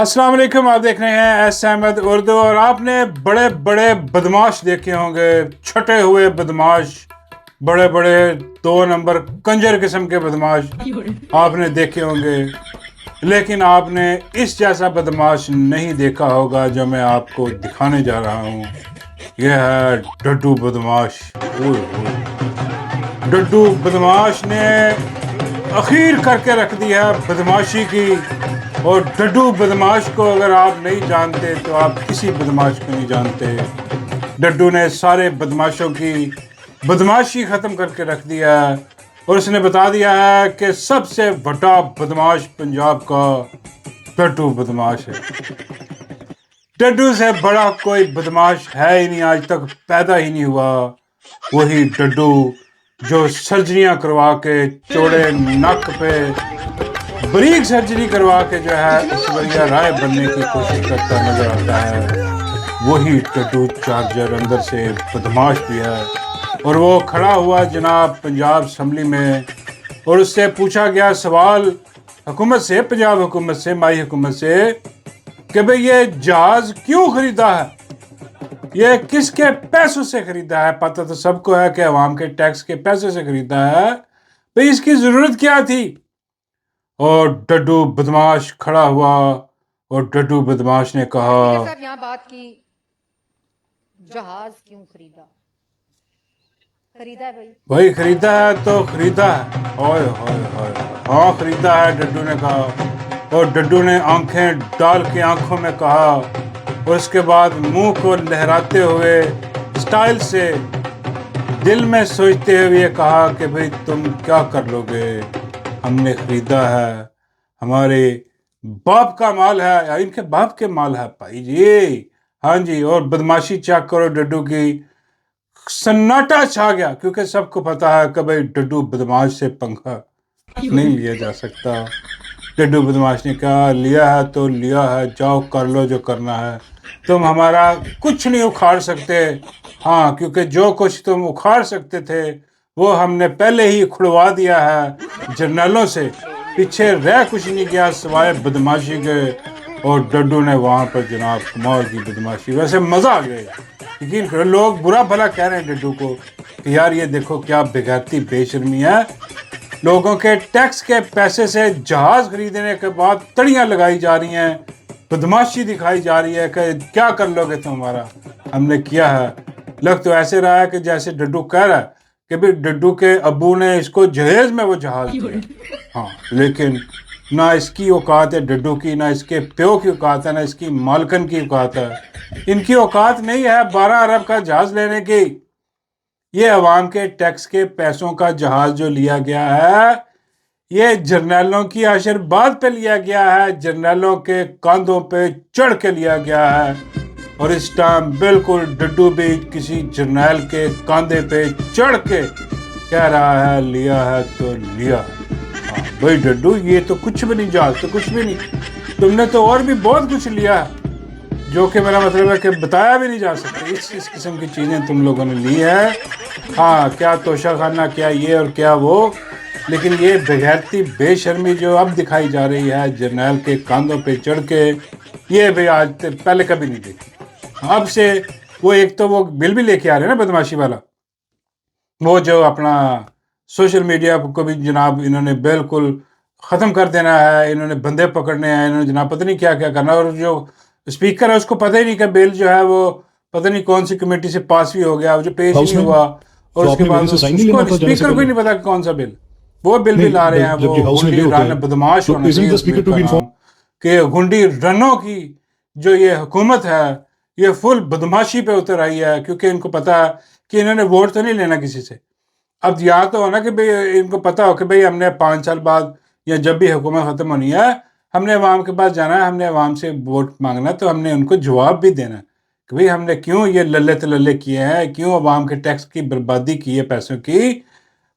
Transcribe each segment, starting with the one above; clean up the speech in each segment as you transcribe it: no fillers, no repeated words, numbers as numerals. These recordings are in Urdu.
السلام علیکم، آپ دیکھ رہے ہیں ایس احمد اردو، اور آپ نے بڑے بڑے بدماش دیکھے ہوں گے، چھٹے ہوئے بدماش، بڑے بڑے 2 نمبر کنجر قسم کے بدماش آپ نے دیکھے ہوں گے، لیکن آپ نے اس جیسا بدماش نہیں دیکھا ہوگا جو میں آپ کو دکھانے جا رہا ہوں۔ یہ ہے ڈڈو بدماش۔ ڈڈو بدماش نے اخیر کر کے رکھ دی ہے بدماشی کی، اور ڈڈو بدماش کو اگر آپ نہیں جانتے تو آپ کسی بدماش کو نہیں جانتے۔ ڈڈو نے سارے بدماشوں کی بدماشی ختم کر کے رکھ دیا ہے، اور اس نے بتا دیا ہے کہ سب سے بڑا بدماش پنجاب کا ڈڈو بدماش ہے۔ ڈڈو سے بڑا کوئی بدماش ہے ہی نہیں، آج تک پیدا ہی نہیں ہوا۔ وہی ڈڈو جو سرجریاں کروا کے چوڑے نک پہ بریک سرجری کروا کے جو ہے ایشوریا رائے بننے کی کوشش کرتا نظر آتا ہے، وہی ڈڈو چارجر اندر سے بدماش بھی ہے۔ اور وہ کھڑا ہوا جناب پنجاب اسمبلی میں، اور اس سے پوچھا گیا سوال حکومت سے، پنجاب حکومت سے، مائی حکومت سے، کہ بھئی یہ جہاز کیوں خریدا ہے، یہ کس کے پیسوں سے خریدا ہے؟ پتہ تو سب کو ہے کہ عوام کے ٹیکس کے پیسوں سے خریدا ہے، بھئی اس کی ضرورت کیا تھی؟ اور ڈڈو بدماش کھڑا ہوا، اور ڈڈو بدماش نے کہا، صاحب یہاں بات کی جہاز کیوں خریدا؟ خریدا ہے بھائی خریدا ہے تو خریدا ہے، اوئے ہوئے ہوئے، ہاں خریدا ہے، ڈڈو نے کہا۔ اور ڈڈو نے آنکھیں ڈال کے آنکھوں میں کہا، اور اس کے بعد منہ کو لہراتے ہوئے سٹائل سے دل میں سوچتے ہوئے کہا کہ بھئی تم کیا کر لو گے، ہم نے خریدا ہے، ہمارے باپ کا مال ہے، یا ان کے باپ کے مال ہے بھائی جی، ہاں جی۔ اور بدماشی چیک کرو ڈڈو کی، سناٹا چھا گیا، کیونکہ سب کو پتا ہے کہ بھئی ڈڈو بدماش سے پنکھا نہیں لیا جا سکتا۔ ڈڈو بدماش نے کہا لیا ہے تو لیا ہے، جاؤ کر لو جو کرنا ہے، تم ہمارا کچھ نہیں اکھاڑ سکتے، ہاں کیونکہ جو کچھ تم اکھاڑ سکتے تھے وہ ہم نے پہلے ہی کھڑوا دیا ہے جرنیلوں سے، پیچھے رہ کچھ نہیں گیا سوائے بدماشی کے۔ اور ڈڈو نے وہاں پر جناب کمال کی بدماشی، ویسے مزہ آ گیا، یقین کرو لوگ برا بھلا کہہ رہے ہیں ڈڈو کو کہ یار یہ دیکھو کیا بغیرتی بے شرمی ہے، لوگوں کے ٹیکس کے پیسے سے جہاز خریدنے کے بعد تڑیاں لگائی جا رہی ہیں، بدماشی دکھائی جا رہی ہے کہ کیا کر لو گے تم ہمارا، ہم نے کیا ہے۔ لگ تو ایسے رہا ہے کہ جیسے ڈڈو کہہ رہا ہے کہ بھی ڈڈو کے ابو نے اس کو جہیز میں وہ جہاز دیا، ہاں لیکن نہ اس کی اوقات ہے ڈڈو کی، نہ اس کے پیو کی اوقات ہے، نہ اس کی مالکن کی اوقات ہے، ان کی اوقات نہیں ہے 12 ارب کا جہاز لینے کی۔ یہ عوام کے ٹیکس کے پیسوں کا جہاز جو لیا گیا ہے، یہ جرنیلوں کی آشیرواد پہ لیا گیا ہے، جرنیلوں کے کاندھوں پہ چڑھ کے لیا گیا ہے، اور اس ٹائم بالکل ڈڈو بھی کسی جرنیل کے کاندھے پہ چڑھ کے کہہ رہا ہے لیا ہے تو لیا ہے۔ ہاں بھائی ڈڈو یہ تو کچھ بھی نہیں، جہاز تو کچھ بھی نہیں، تم نے تو اور بھی بہت کچھ لیا ہے جو کہ میرا مطلب ہے کہ بتایا بھی نہیں جا سکتا، اس قسم کی چیزیں تم لوگوں نے لی ہے، ہاں کیا توشہ خانہ، کیا یہ اور کیا وہ، لیکن یہ بغیرتی بے شرمی جو اب دکھائی جا رہی ہے جرنیل کے کاندھوں پہ چڑھ کے، یہ بھی آج پہلے کبھی نہیں دیکھی۔ اب سے وہ ایک تو وہ بل بھی لے کے آ رہے ہیں نا بدماشی والا، وہ جو اپنا سوشل میڈیا کو بھی جناب انہوں نے بالکل ختم کر دینا ہے، انہوں نے بندے پکڑنے ہیں، انہوں نے جناب پتہ نہیں کیا کیا کرنا، اور جو اسپیکر ہے اس کو پتہ ہی نہیں کہ بل جو ہے وہ پتہ نہیں کون سی کمیٹی سے پاس بھی ہو گیا، جو پیش ہی نہیں ہوا، اور اس کے بعد اس کو اسپیکر کو ہی نہیں پتا کہ کون سا بل، وہ بل بھی لا رہے ہیں، وہ گنڈی رن بدماش ہونا چاہیے اس بل کا نام، کہ گنڈی رنوں کی جو یہ حکومت ہے یہ فل بدماشی پہ اتر آئی ہے، کیونکہ ان کو پتا ہے کہ انہوں نے ووٹ تو نہیں لینا کسی سے۔ اب یہاں تو ہونا کہ بھئی ان کو پتا ہو کہ بھئی ہم نے 5 سال بعد یا جب بھی حکومت ختم ہونی ہے ہم نے عوام کے پاس جانا ہے، ہم نے عوام سے ووٹ مانگنا ہے، تو ہم نے ان کو جواب بھی دینا ہے کہ بھئی ہم نے کیوں یہ للے تللے کیے ہیں، کیوں عوام کے ٹیکس کی بربادی کی ہے پیسوں کی،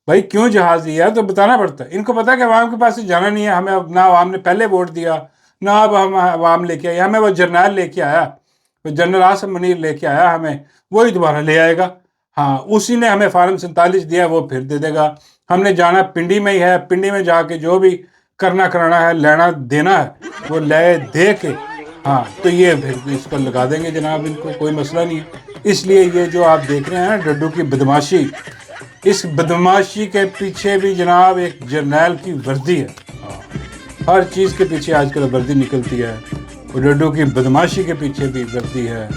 بھئی کیوں جہاز لیا ہے، تو بتانا پڑتا ہے۔ ان کو پتا کہ عوام کے پاس سے جانا نہیں ہے، ہمیں نہ عوام نے پہلے ووٹ دیا، نہ اب ہم عوام لے کے آئے، ہمیں وہ جرنیل لے کے آیا، جنرل آصف منیر لے کے آیا ہمیں، وہی دوبارہ لے آئے گا، ہاں اسی نے ہمیں فارم 47 دیا وہ پھر دے دے گا، ہم نے جانا پنڈی میں ہی ہے، پنڈی میں جا کے جو بھی کرنا کرانا ہے، لینا دینا ہے، وہ لے دے کے ہاں تو یہ پھر اس کو لگا دیں گے جناب، ان کو کوئی مسئلہ نہیں ہے۔ اس لیے یہ جو آپ دیکھ رہے ہیں نا ڈڈو کی بدماشی، اس بدماشی کے پیچھے بھی جناب ایک جرنیل کی وردی ہے۔ ہر چیز کے پیچھے آج کل وردی نکلتی ہے، اور ڈڈو کی بدماشی کے پیچھے بھی وردی ہے۔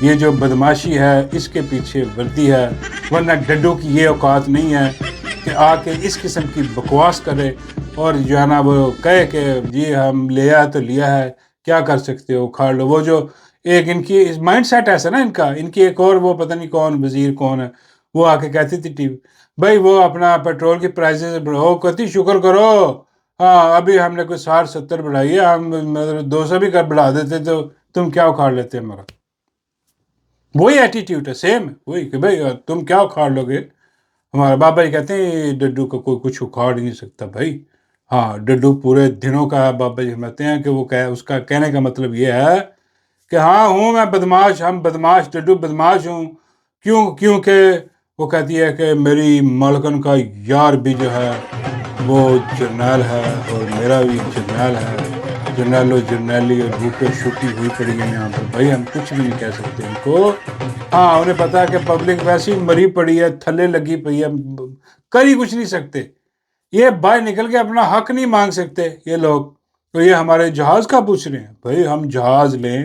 یہ جو بدماشی ہے اس کے پیچھے وردی ہے، ورنہ ڈڈو کی یہ اوقات نہیں ہے کہ آ کے اس قسم کی بکواس کرے اور جو ہے نا وہ کہے کہ جی ہم لیا ہے تو لیا ہے، کیا کر سکتے ہو، کھاڑ لو۔ وہ جو ایک ان کی مائنڈ سیٹ ایسا نا ان کا، ان کی ایک اور وہ پتہ نہیں کون وزیر کون ہے، وہ آ کے کہتی تھی ٹی وی بھائی وہ اپنا پیٹرول کی پرائسز بڑھاؤ، کہتی شکر کرو ہاں ابھی ہم نے کوئی 60-70 بڑھائی ہے، ہم 200 بھی کر بڑھا دیتے تو تم کیا اکھاڑ لیتے ہمارا۔ وہی ایٹیٹیوڈ ہے، سیم وہی کہ بھائی تم کیا اکھاڑ لو گے ہمارا۔ بابا جی کہتے ہیں ڈڈو کو کوئی کچھ اکھاڑ ہی نہیں سکتا بھائی۔ ہاں ڈڈو پورے دنوں کا، بابا جی فرماتے ہیں کہ وہ اس کا کہنے کا مطلب یہ ہے کہ ہاں ہوں میں بدماش، ہم بدماش، ڈڈو بدماش ہوں، کیونکہ وہ کہتی ہے کہ میری مالکن کا یار بھی جو ہے وہ جرنیل ہے اور میرا بھی جرنیل ہے، جرنیلو جرنیلی اور بوٹو شوٹی ہوئی پڑی ہے یہاں پر۔ بھائی ہم کچھ بھی نہیں کہہ سکتے ان کو، ہاں انہیں پتا ہے کہ پبلک ویسی مری پڑی ہے، تھلے لگی پئی ہے، کر ہی کچھ نہیں سکتے۔ یہ باہر نکل کے اپنا حق نہیں مانگ سکتے یہ لوگ، تو یہ ہمارے جہاز کا پوچھ رہے ہیں۔ بھائی ہم جہاز لیں،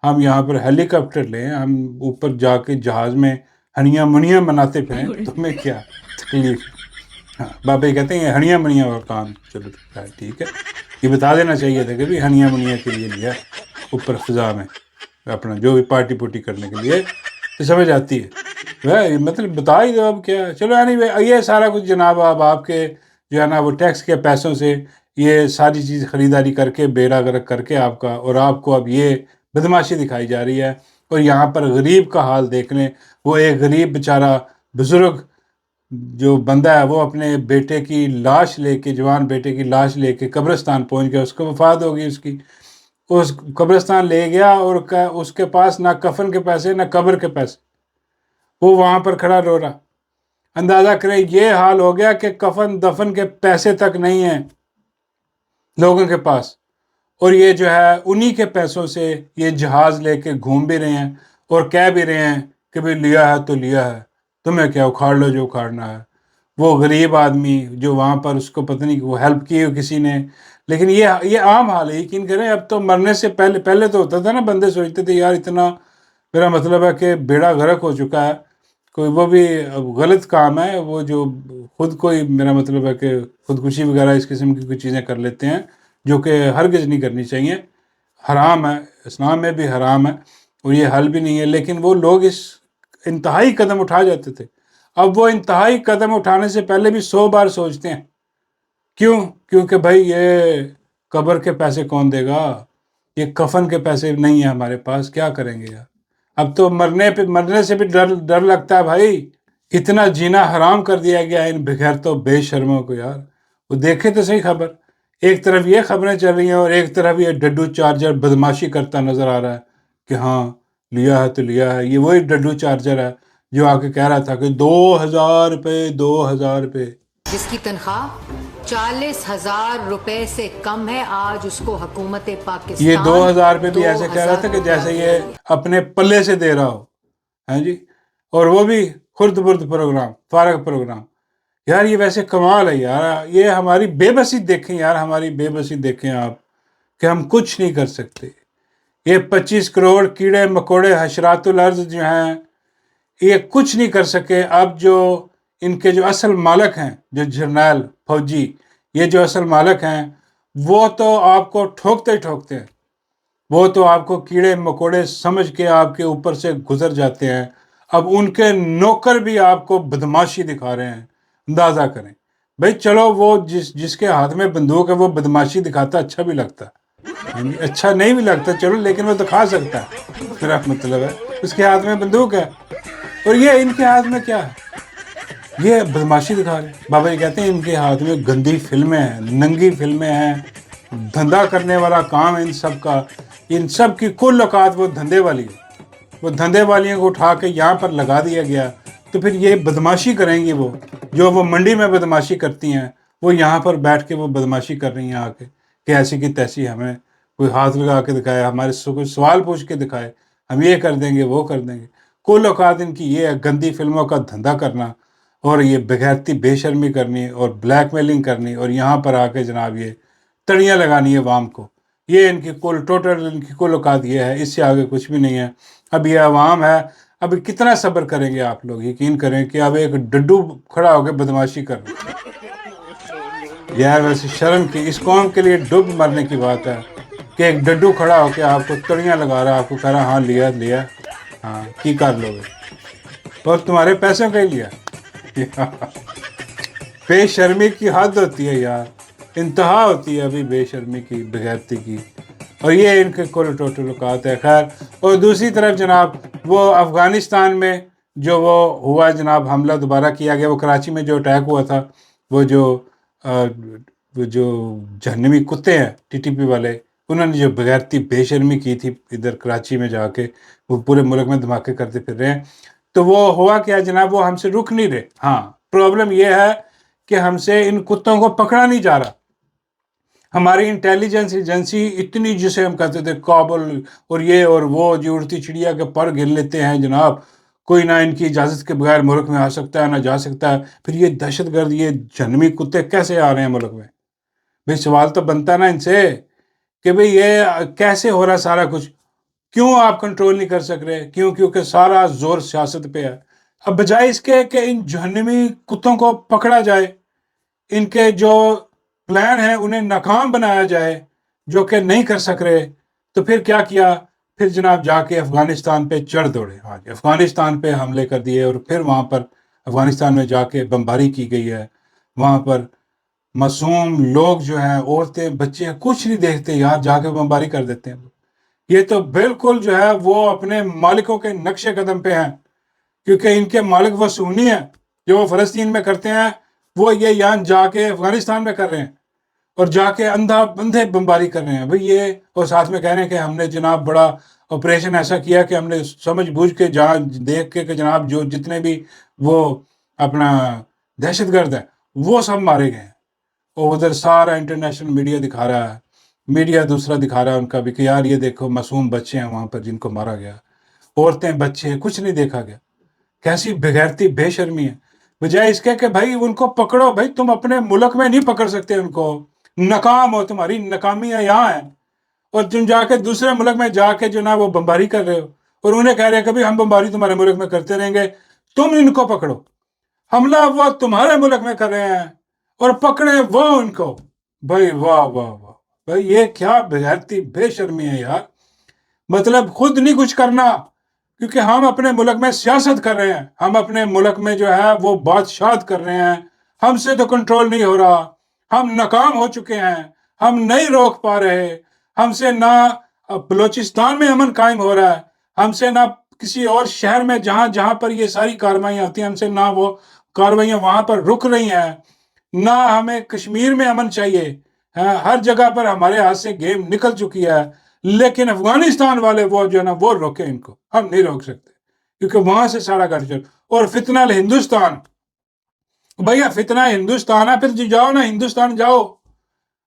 ہم یہاں پر ہیلی کاپٹر لیں، ہم اوپر جا کے جہاز میں ہنیاں منیاں مناتے پھریں، تمہیں کیا تکلیف ہے؟ ہاں بابا جی کہتے ہیں یہ ہنیاں منیاں اور کام، چلو ٹھیک ہے، یہ بتا دینا چاہیے تھا کہ بھی ہنیاں منیاں کے لیے لیا اوپر فضا میں اپنا جو بھی پارٹی پوٹی کرنے کے لیے، تو سمجھ آتی ہے مطلب بتا ہی دو اب کیا۔ چلو اینی یہ سارا کچھ جناب اب آپ کے جو ہے نا وہ ٹیکس کے پیسوں سے یہ ساری چیز خریداری کر کے بیڑا غرق کر کے آپ کا، اور آپ کو اب یہ بدماشی دکھائی جا رہی ہے۔ اور یہاں پر غریب کا حال دیکھ لیں، وہ ایک غریب بیچارہ بزرگ جو بندہ ہے وہ اپنے بیٹے کی لاش لے کے، جوان بیٹے کی لاش لے کے قبرستان پہنچ گیا، اس کو وفات ہو گئی، اس کی اس قبرستان لے گیا اور اس کے پاس نہ کفن کے پیسے نہ قبر کے پیسے، وہ وہاں پر کھڑا رو رہا۔ اندازہ کریں یہ حال ہو گیا کہ کفن دفن کے پیسے تک نہیں ہیں لوگوں کے پاس، اور یہ جو ہے انہی کے پیسوں سے یہ جہاز لے کے گھوم بھی رہے ہیں اور کہہ بھی رہے ہیں کہ بھی لیا ہے تو لیا ہے، تمہیں کیا، اکھاڑ لو جو اکھاڑنا ہے۔ وہ غریب آدمی جو وہاں پر اس کو پتہ نہیں وہ ہیلپ کی ہو کسی نے، لیکن یہ عام حال ہے، یقین کریں اب تو مرنے سے پہلے تو ہوتا تھا نا، بندے سوچتے تھے یار اتنا، میرا مطلب ہے کہ بیڑا غرق ہو چکا ہے، کوئی وہ بھی غلط کام ہے وہ جو خود کوئی، میرا مطلب ہے کہ خودکشی وغیرہ اس قسم کی کوئی چیزیں کر لیتے ہیں جو کہ ہرگز نہیں کرنی چاہیے، حرام ہے، اسلام میں بھی حرام ہے اور یہ حل بھی نہیں ہے، لیکن وہ لوگ اس انتہائی قدم اٹھا جاتے تھے۔ اب وہ انتہائی قدم اٹھانے سے پہلے بھی 100 بار سوچتے ہیں، کیونکہ بھائی یہ قبر کے پیسے کون دے گا، یہ کفن کے پیسے نہیں ہیں ہمارے پاس، کیا کریں گے یار۔ اب تو مرنے سے بھی ڈر لگتا ہے بھائی، اتنا جینا حرام کر دیا گیا ان بغیرتوں بے شرموں کو یار۔ وہ دیکھے تو صحیح خبر، ایک طرف یہ خبریں چل رہی ہیں اور ایک طرف یہ ڈڈو چارجر بدماشی کرتا نظر آ رہا ہے کہ ہاں لیا ہے تو لیا ہے۔ یہ وہی ڈڈو چارجر ہے جو آ کے کہہ رہا تھا کہ 2000 روپے 2000 روپے، جس کی تنخواہ 40,000 روپے سے کم ہے، آج اس کو حکومت پاکستان یہ 2000 روپے بھی ایسے کہہ رہا تھا کہ جیسے یہ اپنے پلے سے دے رہا ہو، ہاں جی، اور وہ بھی خرد برد پروگرام، فارغ پروگرام۔ یار یہ ویسے کمال ہے یار، یہ ہماری بے بسی دیکھیں یار، ہماری بے بسی دیکھیں آپ کہ ہم کچھ نہیں کر سکتے۔ یہ 25 کروڑ کیڑے مکوڑے حشرات الارض جو ہیں یہ کچھ نہیں کر سکے۔ اب جو ان کے جو اصل مالک ہیں، جو جرنیل فوجی، یہ جو اصل مالک ہیں وہ تو آپ کو ٹھوکتے ہی ٹھوکتے ہیں، وہ تو آپ کو کیڑے مکوڑے سمجھ کے آپ کے اوپر سے گزر جاتے ہیں۔ اب ان کے نوکر بھی آپ کو بدماشی دکھا رہے ہیں، اندازہ کریں بھائی۔ چلو وہ جس کے ہاتھ میں بندوق ہے وہ بدماشی دکھاتا اچھا بھی لگتا ہے، اچھا نہیں بھی لگتا چلو، لیکن وہ دکھا سکتا ہے، میرا مطلب ہے اس کے ہاتھ میں بندوق ہے، اور یہ ان کے ہاتھ میں کیا ہے، یہ بدماشی دکھا رہے ہیں۔ بابا جی کہتے ہیں ان کے ہاتھ میں گندی فلمیں ہیں، ننگی فلمیں ہیں، دھندا کرنے والا کام ہے ان سب کا، ان سب کی کل اوقات وہ دھندے والی ہے۔ وہ دھندے والیوں کو اٹھا کے یہاں پر لگا دیا گیا، تو پھر یہ بدماشی کریں گی وہ جو وہ منڈی میں بدماشی کرتی ہیں، وہ یہاں پر بیٹھ کے وہ بدماشی کر رہی ہیں آ کے کہ ایسی کی تیسی ہمیں کوئی ہاتھ لگا کے دکھائے، ہمارے سے کوئی سوال پوچھ کے دکھائے، ہم یہ کر دیں گے وہ کر دیں گے۔ کل اوقات ان کی یہ ہے گندی فلموں کا دھندا کرنا، اور یہ بغیرتی بے شرمی کرنی اور بلیک میلنگ کرنی، اور یہاں پر آ کے جناب یہ تڑیاں لگانی ہے عوام کو۔ یہ ان کی ٹوٹل ان کی کل اوقات یہ ہے، اس سے آگے کچھ بھی نہیں ہے۔ اب یہ عوام ہے، اب کتنا صبر کریں گے آپ لوگ؟ یقین کریں کہ اب ایک ڈڈو کھڑا ہو کے بدماشی کر رہا ہے۔ یار ویسے شرم کی، اس قوم کے لیے ڈب مرنے کی بات ہے کہ ایک ڈڈو کھڑا ہو کے آپ کو تڑیاں لگا رہا ہے، آپ کو کہہ رہا ہاں لیا ہاں کی کر لو گے، اور تمہارے پیسوں کا ہی لیا۔ بے شرمی کی حد ہوتی ہے یار، انتہا ہوتی ہے ابھی بے شرمی کی، بغیرتی کی، اور یہ ان کے کل ٹوٹل اوقات ہے۔ خیر، اور دوسری طرف جناب وہ افغانستان میں جو وہ ہوا جناب، حملہ دوبارہ کیا گیا، وہ کراچی میں جو اٹیک ہوا تھا، وہ جو جہنمی کتے ہیں ٹی ٹی پی والے، انہوں نے جو بغیرتی بے شرمی کی تھی ادھر کراچی میں جا کے، وہ پورے ملک میں دھماکے کرتے پھر رہے ہیں۔ تو وہ ہوا کیا جناب، وہ ہم سے رک نہیں رہے۔ ہاں، پرابلم یہ ہے کہ ہم سے ان کتوں کو پکڑا نہیں جا رہا۔ ہماری انٹیلیجنس ایجنسی اتنی، جسے ہم کہتے تھے کابل اور یہ اور وہ، جو اڑتی چڑیا کے پر گر لیتے ہیں جناب، کوئی نہ ان کی اجازت کے بغیر ملک میں آ سکتا ہے نہ جا سکتا ہے، پھر یہ دہشت گرد، یہ جہنمی کتے کیسے آ رہے ہیں ملک میں؟ بھئی سوال تو بنتا نا ان سے کہ بھئی یہ کیسے ہو رہا سارا کچھ، کیوں آپ کنٹرول نہیں کر سک رہے؟ کیونکہ سارا زور سیاست پہ ہے۔ اب بجائے اس کے کہ ان جہنمی کتوں کو پکڑا جائے، ان کے جو پلان ہیں انہیں ناکام بنایا جائے، جو کہ نہیں کر سک رہے، تو پھر کیا کیا؟ پھر جناب جا کے افغانستان پہ چڑھ دوڑے، ہاں جی، افغانستان پہ حملے کر دیے، اور پھر وہاں پر افغانستان میں جا کے بمباری کی گئی ہے۔ وہاں پر معصوم لوگ جو ہیں، عورتیں بچے کچھ نہیں دیکھتے یار، جا کے بمباری کر دیتے ہیں۔ یہ تو بالکل جو ہے وہ اپنے مالکوں کے نقش قدم پہ ہیں، کیونکہ ان کے مالک وہ سنی ہیں، جو وہ فلسطین میں کرتے ہیں وہ یہ یہاں جا کے افغانستان میں کر رہے ہیں، اور جا کے اندھے بمباری کر رہے ہیں بھئی یہ، اور ساتھ میں کہہ رہے ہیں کہ ہم نے جناب بڑا آپریشن ایسا کیا کہ ہم نے سمجھ بوجھ کے جہاں دیکھ کے کہ جناب جو جتنے بھی وہ اپنا دہشت گرد ہیں وہ سب مارے گئے ہیں۔ اور ادھر سارا انٹرنیشنل میڈیا دکھا رہا ہے، میڈیا دوسرا دکھا رہا ہے ان کا بھی کہ یار یہ دیکھو معصوم بچے ہیں وہاں پر جن کو مارا گیا، عورتیں بچے ہیں، کچھ نہیں دیکھا گیا۔ کیسی بغیرتی بے شرمی ہے، بجائے اس کے کہ بھائی ان کو پکڑو۔ بھائی تم اپنے ملک میں نہیں پکڑ سکتے ان کو، ناکام ہو، تمہاری ناکامیاں یہاں ہیں، اور تم جا کے دوسرے ملک میں جا کے جو نا وہ بمباری کر رہے ہو، اور انہیں کہہ رہے ہیں کہ بھائی ہم بمباری تمہارے ملک میں کرتے رہیں گے، تم ان کو پکڑو۔ حملہ وہ تمہارے ملک میں کر رہے ہیں اور پکڑے وہ ان کو۔ بھائی واہ واہ واہ، بھائی یہ کیا بغیرتی بے شرمی ہے یار۔ مطلب خود نہیں کچھ کرنا، کیونکہ ہم اپنے ملک میں سیاست کر رہے ہیں، ہم اپنے ملک میں جو ہے وہ بادشاہت کر رہے ہیں، ہم سے تو کنٹرول نہیں ہو رہا، ہم ناکام ہو چکے ہیں، ہم نہیں روک پا رہے، ہم سے نہ بلوچستان میں امن قائم ہو رہا ہے، ہم سے نہ کسی اور شہر میں جہاں پر یہ ساری کارروائیاں ہوتی ہیں، ہم سے نہ وہ کارروائیاں وہاں پر رک رہی ہیں، نہ ہمیں کشمیر میں امن چاہیے، ہر جگہ پر ہمارے ہاتھ سے گیم نکل چکی ہے، لیکن افغانستان والے وہ جو ہے نا وہ روکیں ان کو، ہم نہیں روک سکتے، کیونکہ وہاں سے سارا گھر اور فتنہ ہندوستان۔ بھیا فتنہ ہندوستان ہے، پھر جاؤ نا ہندوستان جاؤ،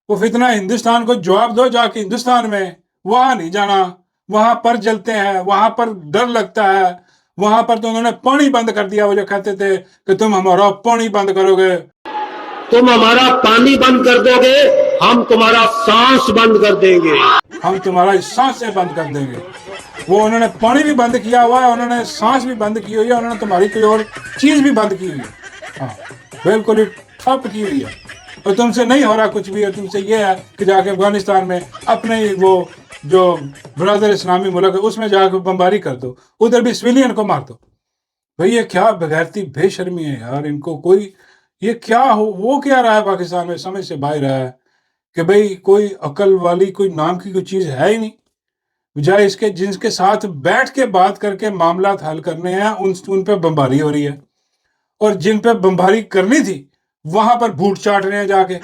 وہ فتنہ ہندوستان کو جواب دو جا کے ہندوستان میں، وہاں نہیں جانا، وہاں پر جلتے ہیں، وہاں پر ڈر لگتا ہے، وہاں پر تو انہوں نے پانی بند کر دیا، وہ جو کہتے تھے کہ تم ہمارا پانی بند کرو گے، تم ہمارا پانی بند کر دو گے، ہم تمہارا سانس بند کر دیں گے، ہم تمہارا سانسیں بند کر دیں گے۔ وہ انہوں نے پانی بھی بند کیا ہوا ہے، انہوں نے سانس بھی بند کی ہوئی ہے، انہوں نے تمہاری کوئی اور چیز بھی بند کی ہوئی ہے، ہاں بالکل ہی ٹھپ کی ہوئی ہے، اور تم سے نہیں ہو رہا کچھ بھی، اور تم سے یہ ہے کہ جا کے افغانستان میں اپنے وہ جو برادر اسلامی ملک ہے اس میں جا کے بمباری کر دو، ادھر بھی سویلین کو مار دو۔ بھئی یہ کیا بغیرتی بے شرمی ہے یار، ان کو کوئی یہ کیا وہ کیا رہا ہے پاکستان میں، سمجھ سے باہر رہا ہے کہ بھئی کوئی عقل والی کوئی نام کی کوئی چیز ہے ہی نہیں، بجائے اس کے جن کے ساتھ بیٹھ کے بات کر کے معاملات حل کرنے ہیں ان پہ بمباری ہو رہی ہے، اور جن پہ بمباری کرنی تھی وہاں پر بھوٹ چاٹ رہے ہیں جا کے،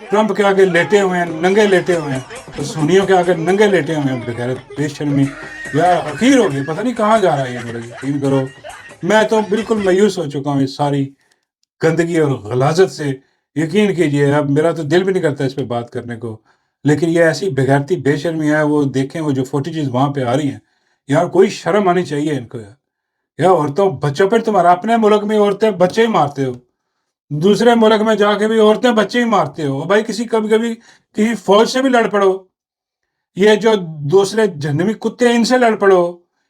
ٹرمپ کے آگے لیٹے ہوئے ہیں، ننگے لیٹے ہوئے ہیں، اور سونیوں کے آگے ننگے لیٹے ہوئے ہیں، بغیرت بے شرمی یار، اخیر ہو گئی، پتہ نہیں کہاں جا رہا ہے یہ ملک، یقین کرو میں تو بالکل مایوس ہو چکا ہوں اس ساری گندگی اور غلاظت سے، یقین کیجئے اب میرا تو دل بھی نہیں کرتا اس پہ بات کرنے کو، لیکن یہ ایسی بغیرتی بے شرمی ہے، وہ دیکھیں وہ جو فوٹیجز وہاں پہ آ رہی ہیں، یار کوئی شرم آنی چاہیے ان کو یا عورتوں بچوں پر تمہارا اپنے ملک میں عورتیں بچے ہی مارتے ہو، دوسرے ملک میں جا کے بھی عورتیں بچے ہی مارتے ہو بھائی، کسی کبھی کبھی کسی فوج سے بھی لڑ پڑو، یہ جو دوسرے جہنمی کتے ہیں ان سے لڑ پڑو،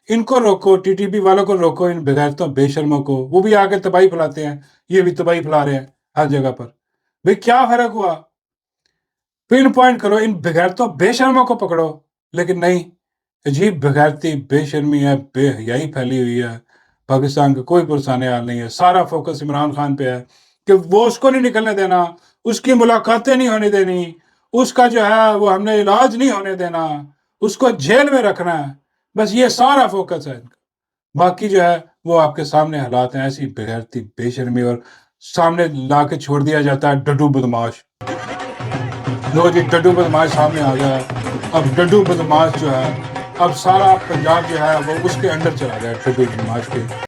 ان کو روکو، ٹی ٹی پی والوں کو روکو، ان بغیرتوں بے شرموں کو، وہ بھی آگے تباہی پھیلاتے ہیں، یہ بھی تباہی پھیلا رہے ہیں ہر جگہ پر، بھئی کیا فرق ہوا؟ پن پوائنٹ کرو، ان بغیرتوں بے شرموں کو پکڑو، لیکن نہیں، عجیب بغیرتی بے شرمی ہے، بے حیائی پھیلی ہوئی ہے، پاکستان کا کوئی پرسانے حال نہیں ہے، سارا فوکس عمران خان پہ ہے کہ وہ اس کو نہیں نکلنے دینا، اس کی ملاقاتیں نہیں ہونے دینی، اس کا جو ہے وہ ہم نے علاج نہیں ہونے دینا، اس کو جیل میں رکھنا ہے، بس یہ سارا فوکس ہے ان کا، باقی جو ہے وہ آپ کے سامنے حالات ہیں، ایسی بغیرتی بے شرمی، اور سامنے لا کے چھوڑ دیا جاتا ہے ڈڈو بدماش، لو جی ڈڈو بدماش سامنے آ گیا، اب ڈڈو بدماش جو ہے اب سارا پنجاب جو ہے وہ اس کے انڈر چلا گیا ڈڈو بدماش کے،